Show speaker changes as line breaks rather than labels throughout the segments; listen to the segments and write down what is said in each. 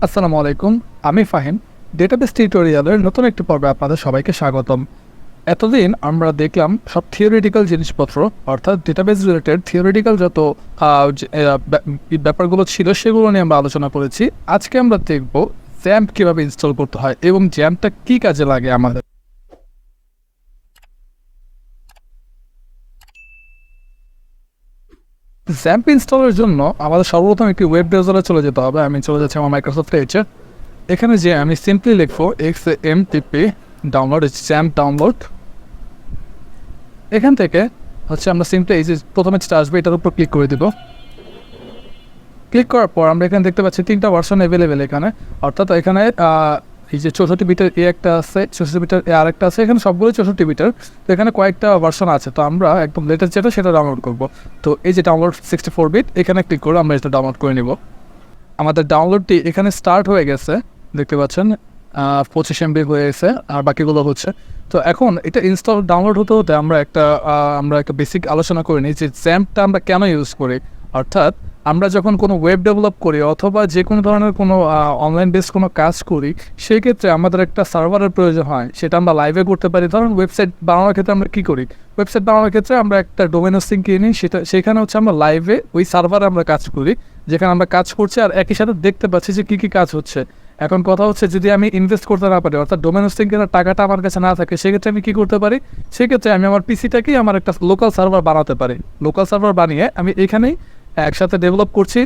আসসালামু আলাইকুম, আমি ফাহিম। ডেটাবেস টিউটোরিয়ালের নতুন একটি পর্বে আপনাদের সবাইকে স্বাগতম। এতদিন আমরা দেখলাম সব থিওরিটিক্যাল জিনিসপত্র, অর্থাৎ ডেটাবেস রিলেটেড থিওরিটিক্যাল যত ব্যাপারগুলো ছিল সেগুলো নিয়ে আমরা আলোচনা করেছি। আজকে আমরা দেখব জ্যাম্প কীভাবে ইনস্টল করতে হয় এবং জ্যাম্পটা কী কাজে লাগে আমাদের। জ্যাম্প ইনস্টলের জন্য আমাদের সর্বপ্রথম একটি ওয়েব ব্রাউজারে চলে যেতে হবে। আমি চলে যাচ্ছি আমার মাইক্রোসফট এজে। এখানে যে আমি সিম্পলি লিখবো XAMPP ডাউনলোড, জ্যাম্প ডাউনলোড। এখান থেকে হচ্ছে আমরা সিম্পলি এই যে প্রথমে যেটা আসবে এটার উপর ক্লিক করে দিব। ক্লিক করার পর আমরা এখানে দেখতে পাচ্ছি 3টা ভার্সন অ্যাভেলেবেল এখানে, অর্থাৎ এখানে এই যে 64 বিটের একটা আছে, 64 বিটের আরেকটা আছে, এখানে সবগুলো 64 বিটের। তো এখানে কয়েকটা ভার্সন আছে, তো আমরা একদম লেটেস্ট যেটা সেটা ডাউনলোড করব। তো এই যে ডাউনলোড 64 বিট, এখানে ক্লিক করে আমরা এটা ডাউনলোড করে নিব। আমাদের ডাউনলোডটি এখানে স্টার্ট হয়ে গেছে, দেখতে পাচ্ছেন 25 MB হয়ে গেছে, আর বাকিগুলো হচ্ছে। তো এখন এটা ইনস্টল ডাউনলোড হতে হতে আমরা একটা বেসিক আলোচনা করে নিই যে জ্যাম্পটা আমরা কেন ইউজ করি। অর্থাৎ আমরা যখন কোনো ওয়েব ডেভেলপ করি অথবা যে কোনো ধরনের কোনো অনলাইন বেস কোনো কাজ করি, সেই ক্ষেত্রে আমাদের একটা সার্ভারের প্রয়োজন হয়। সেটা আমরা লাইভে করতে পারি। ধরুন ওয়েবসাইট বানানোর ক্ষেত্রে আমরা কী করি, ওয়েবসাইট বানানোর ক্ষেত্রে আমরা একটা ডোমেন হোস্টিং কিনে নিই, সেখানে হচ্ছে আমরা লাইভে ওই সার্ভারে আমরা কাজ করি, যেখানে আমরা কাজ করছি আর একই সাথে দেখতে পাচ্ছি যে কী কী কাজ হচ্ছে। এখন কথা হচ্ছে, যদি আমি ইনভেস্ট করতে না পারি, অর্থাৎ ডোমেন হোস্টিং কেনার টাকাটা আমার কাছে না থাকে, সেক্ষেত্রে আমি কী করতে পারি, সেক্ষেত্রে আমি আমার পিসিটাকেই আমার একটা লোকাল সার্ভার বানাতে পারি। লোকাল সার্ভার বানিয়ে আমি এখানেই একসাথে ডেভেলপ করছি,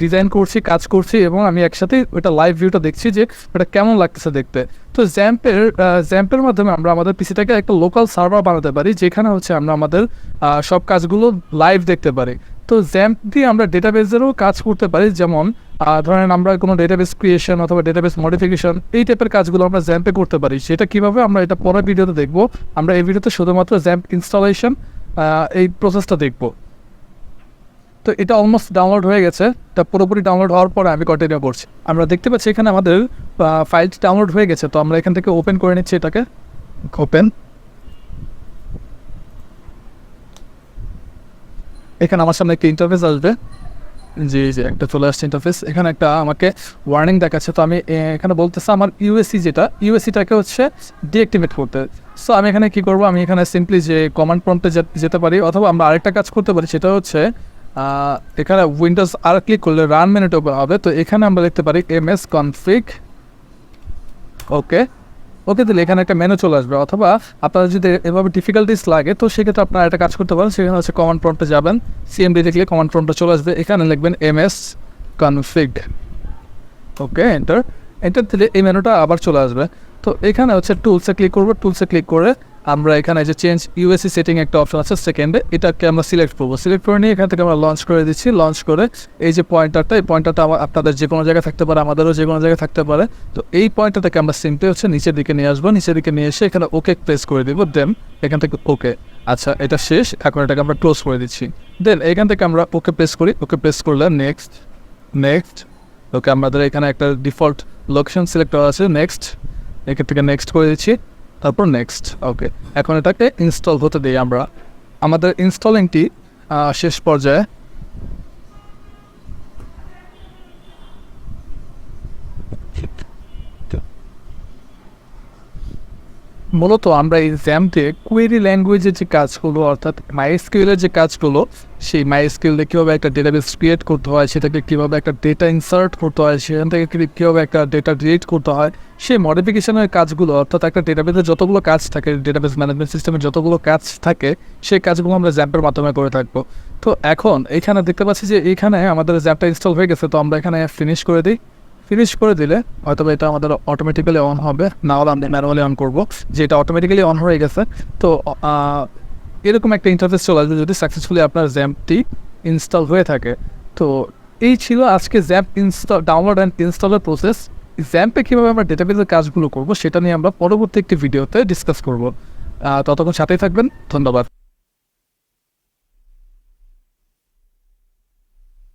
ডিজাইন করছি, কাজ করছি, এবং আমি একসাথে ওইটা লাইভ ভিউটা দেখছি যে ওটা কেমন লাগতেছে দেখতে। তো জ্যাম্পের মাধ্যমে আমরা আমাদের পিসিটাকে একটা লোকাল সার্ভার বানাতে পারি, যেখানে হচ্ছে আমরা আমাদের সব কাজগুলো লাইভ দেখতে পারি। তো জ্যাম্প দিয়ে আমরা ডেটাবেসেরও কাজ করতে পারি, যেমন ধরেন আমরা কোনো ডেটাবেস ক্রিয়েশন অথবা ডেটাবেস মডিফিকেশন এই টাইপের কাজগুলো আমরা জ্যাম্পে করতে পারি। সেটা কীভাবে আমরা এটা পরের ভিডিওতে দেখব। আমরা এই ভিডিওতে শুধুমাত্র জ্যাম্প ইনস্টলেশন এই প্রসেসটা দেখব। তো এটা অলমোস্ট ডাউনলোড হয়ে গেছে। এটা পুরোপুরি ডাউনলোড হওয়ার পরে আমি কন্টিনিউ করছি। আমরা দেখতে পাচ্ছি এখানে আমাদের ফাইলটি ডাউনলোড হয়ে গেছে। তো আমরা এখান থেকে ওপেন করে নিচ্ছি এটাকে। ওপেন। এখানে আমার সামনে একটা ইন্টারফেস আসবে, জি একটা চলে আসছে ইন্টারফেস। এখানে একটা আমাকে ওয়ার্নিং দেখাচ্ছে। তো আমি এখানে বলতেছে আমার ইউএসসিটাকে হচ্ছে ডিঅ্যাক্টিভেট করতে। সো আমি এখানে কী করবো, আমি এখানে সিম্পলি যে কমান্ড প্রম্পটে যেতে পারি, অথবা আমরা আরেকটা কাজ করতে পারি, সেটা হচ্ছে এখানে উইন্ডোজ আর ক্লিক করলে রান মেনুটা ওপেন হবে। তো এখানে আমরা দেখতে পারি ms config, ওকে দিলে এখানে একটা মেনু চলে আসবে। অথবা আপনারা যদি এভাবে ডিফিকাল্টিস লাগে, তো সেক্ষেত্রে আপনারা একটা কাজ করতে পারেন, সেখানে হচ্ছে কমান্ড প্রম্পটে যাবেন, CMD দেখলে কমান্ড প্রম্পটে চলে আসবে, এখানে লিখবেন ms config, ওকে এন্টার দিলে এই মেনুটা আবার চলে আসবে। তো এখানে হচ্ছে টুলসে ক্লিক করবো। টুলসে ক্লিক করে আমরা এখানে যে চেঞ্জ ইউএসসি সেটিং একটা অপশন আছে সেকেন্ডে, এটাকে আমরা সিলেক্ট করবো। সিলেক্ট করে নিয়ে এখান থেকে আমরা লঞ্চ করে দিচ্ছি। লঞ্চ করে এই যে পয়েন্টারটা আপনাদের যে কোনো জায়গায় থাকতে পারে, আমাদেরও যে কোনো জায়গায় থাকতে পারে। তো এই পয়েন্টার থেকে আমরা সিম্পলি হচ্ছে নিচের দিকে নিয়ে আসবো। নিচের দিকে নিয়ে এসে এখানে ওকে প্রেস করে দিব। দেন এখান থেকে ওকে, আচ্ছা এটা শেষ, এখন এটাকে আমরা ক্লোজ করে দিচ্ছি। দেন এখান থেকে আমরা ওকে প্রেস করি। ওকে প্রেস করলে নেক্সট ওকে, আমাদের এখানে একটা ডিফল্ট লোকেশন সিলেক্ট করা আছে, নেক্সট, এখান থেকে নেক্সট করে দিচ্ছি, তারপর নেক্সট। ওকে, এখন এটাকে ইনস্টল হতে দিই আমরা। আমাদের ইনস্টলিংটি শেষ পর্যায়ে। মূলত আমরা এই জ্যাম্পে কোয়েরি ল্যাঙ্গুয়েজের যে কাজগুলো, অর্থাৎ MySQL-এর যে কাজগুলো, সেই MySQL-এ কীভাবে একটা ডেটাবেস ক্রিয়েট করতে হয়, সেটাকে কীভাবে একটা ডেটা ইনসার্ট করতে হয়, সেখান থেকে কীভাবে একটা ডেটা ডিলিট করতে হয়, সেই মডিফিকেশনের কাজগুলো, অর্থাৎ একটা ডেটাবেসের যতগুলো কাজ থাকে, ডেটাবেস ম্যানেজমেন্ট সিস্টেমের যতগুলো কাজ থাকে, সেই কাজগুলো আমরা জ্যাম্পের মাধ্যমে করে থাকবো। তো এখন এখানে দেখতে পাচ্ছি যে এখানে আমাদের জ্যাম্পটা ইনস্টল হয়ে গেছে। তো আমরা এখানে ফিনিশ করে দিই। ফিনিশ করে দিলে হয়তো এটা আমাদের অটোমেটিক্যালি অন হবে, না হলে আমরা ম্যানুয়ালি অন করবো, যে এটা অটোমেটিক্যালি অন হয়ে গেছে। তো এরকম একটা ইন্টারফেস চলে আসবে যদি সাকসেসফুলি আপনার জ্যাম্পটি ইনস্টল হয়ে থাকে। তো এই ছিল আজকে জ্যাম্প ডাউনলোড অ্যান্ড ইনস্টলের প্রসেস। জ্যাম্পে কীভাবে আমরা ডেটাবেসের কাজগুলো করবো সেটা নিয়ে আমরা পরবর্তী একটি ভিডিওতে ডিসকাস করবো। ততক্ষণ সাথেই থাকবেন, ধন্যবাদ।